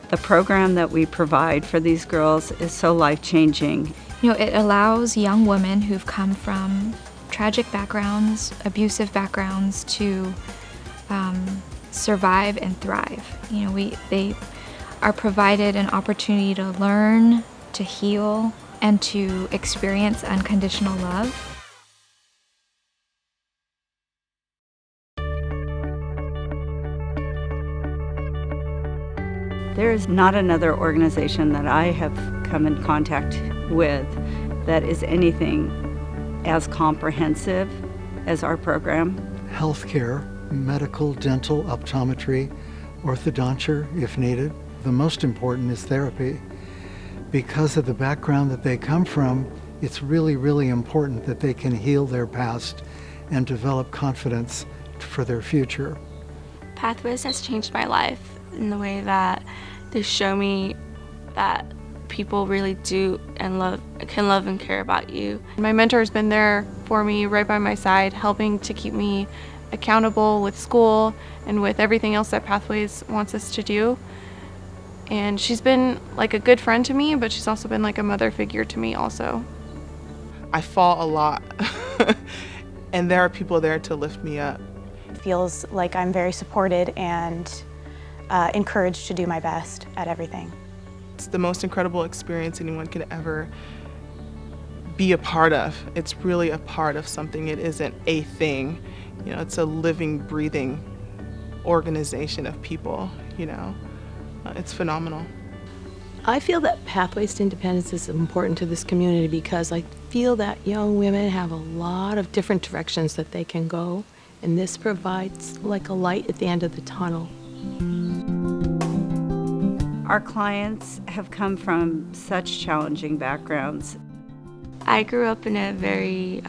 The program that we provide for these girls is so life-changing. You know, it allows young women who've come from tragic backgrounds, abusive backgrounds, to survive and thrive. You know, they are provided an opportunity to learn, to heal, and to experience unconditional love. There is not another organization that I have come in contact with that is anything as comprehensive as our program. Healthcare, medical, dental, optometry, orthodonture if needed. The most important is therapy. Because of the background that they come from, it's really, really important that they can heal their past and develop confidence for their future. Pathways has changed my life in the way that they show me that people really do and can love and care about you. My mentor has been there for me, right by my side, helping to keep me accountable with school and with everything else that Pathways wants us to do. And she's been like a good friend to me, but she's also been like a mother figure to me also. I fall a lot, and there are people there to lift me up. It feels like I'm very supported and encouraged to do my best at everything. It's the most incredible experience anyone could ever be a part of. It's really a part of something. It isn't a thing. You know, it's a living, breathing organization of people, you know. It's phenomenal. I feel that Pathways to Independence is important to this community because I feel that young women have a lot of different directions that they can go, and this provides like a light at the end of the tunnel. Our clients have come from such challenging backgrounds. I grew up in a very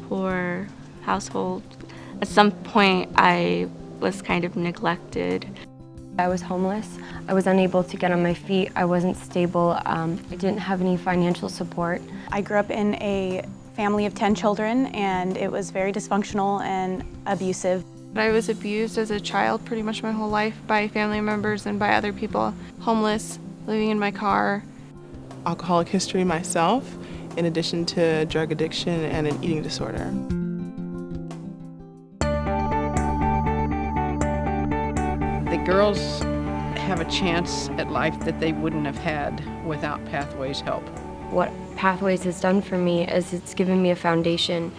poor household. At some point, I was kind of neglected. I was homeless. I was unable to get on my feet. I wasn't stable. I didn't have any financial support. I grew up in a family of 10 children, and it was very dysfunctional and abusive. I was abused as a child pretty much my whole life by family members and by other people. Homeless, living in my car. Alcoholic history myself, in addition to drug addiction and an eating disorder. The girls have a chance at life that they wouldn't have had without Pathways' help. What Pathways has done for me is it's given me a foundation.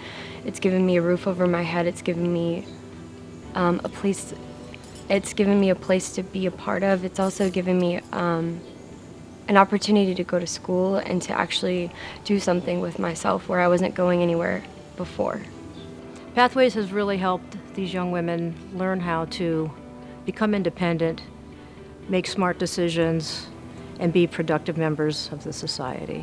It's given me a roof over my head. It's given me a place. It's given me a place to be a part of. It's also given me an opportunity to go to school and to actually do something with myself where I wasn't going anywhere before. Pathways has really helped these young women learn how to become independent, make smart decisions, and be productive members of the society.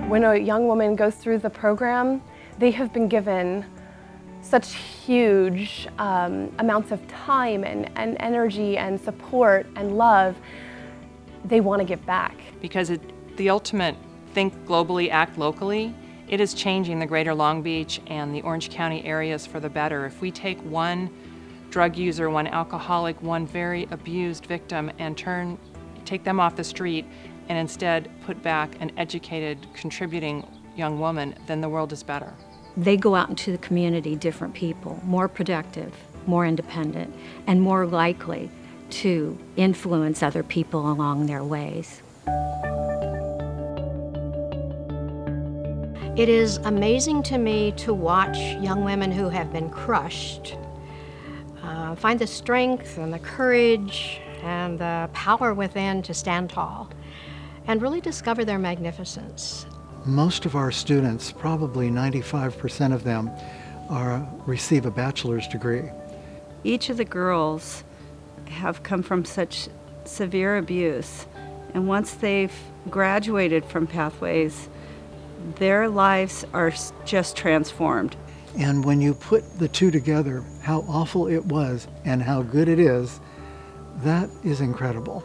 When a young woman goes through the program, they have been given such huge amounts of time and energy and support and love. They want to give back. Because the ultimate think globally, act locally, it is changing the greater Long Beach and the Orange County areas for the better. If we take one drug user, one alcoholic, one very abused victim and take them off the street and instead put back an educated, contributing young woman, then the world is better. They go out into the community different people, more productive, more independent, and more likely to influence other people along their ways. It is amazing to me to watch young women who have been crushed find the strength and the courage and the power within to stand tall and really discover their magnificence. Most of our students, probably 95% of them, receive a bachelor's degree. Each of the girls have come from such severe abuse, and once they've graduated from Pathways, their lives are just transformed. And when you put the two together, how awful it was and how good it is, that is incredible.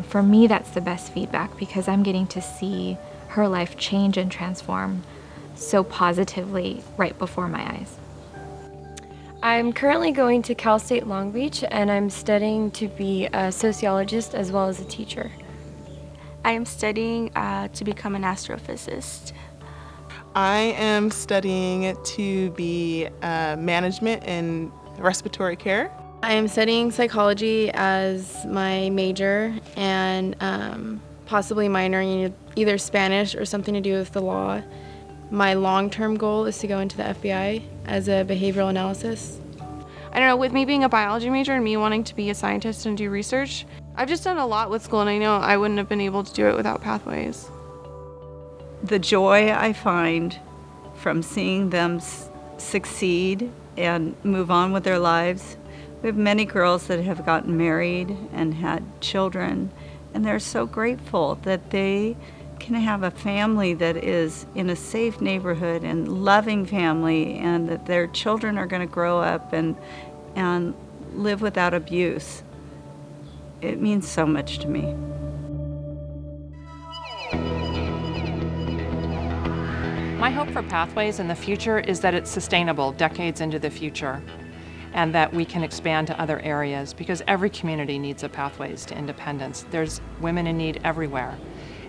For me, that's the best feedback because I'm getting to see her life change and transform so positively right before my eyes. I'm currently going to Cal State Long Beach, and I'm studying to be a sociologist as well as a teacher. I am studying to become an astrophysicist. I am studying to be management in respiratory care. I am studying psychology as my major and possibly minoring in either Spanish or something to do with the law. My long-term goal is to go into the FBI as a behavioral analyst. I don't know, with me being a biology major and me wanting to be a scientist and do research, I've just done a lot with school, and I know I wouldn't have been able to do it without Pathways. The joy I find from seeing them succeed and move on with their lives. We have many girls that have gotten married and had children, and they're so grateful that they can have a family that is in a safe neighborhood and loving family, and that their children are going to grow up and live without abuse. It means so much to me. My hope for Pathways in the future is that it's sustainable decades into the future, and that we can expand to other areas, because every community needs a Pathways to Independence. There's women in need everywhere,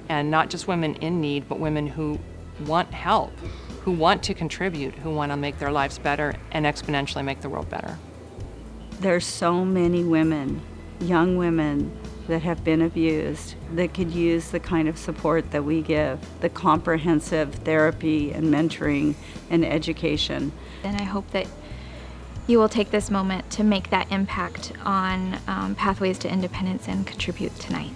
and not just women in need, but women who want help, who want to contribute, who want to make their lives better and exponentially make the world better. There's so many women, young women, that have been abused that could use the kind of support that we give, the comprehensive therapy and mentoring and education. And I hope that you will take this moment to make that impact on Pathways to Independence and contribute tonight.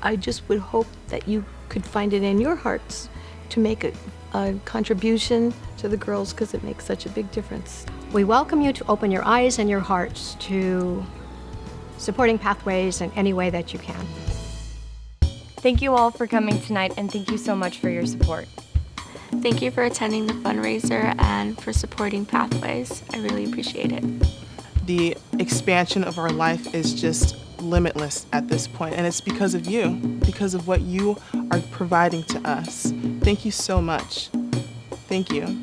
I just would hope that you could find it in your hearts to make a contribution to the girls, because it makes such a big difference. We welcome you to open your eyes and your hearts to supporting Pathways in any way that you can. Thank you all for coming tonight, and thank you so much for your support. Thank you for attending the fundraiser and for supporting Pathways. I really appreciate it. The expansion of our life is just limitless at this point, and it's because of you, because of what you are providing to us. Thank you so much. Thank you.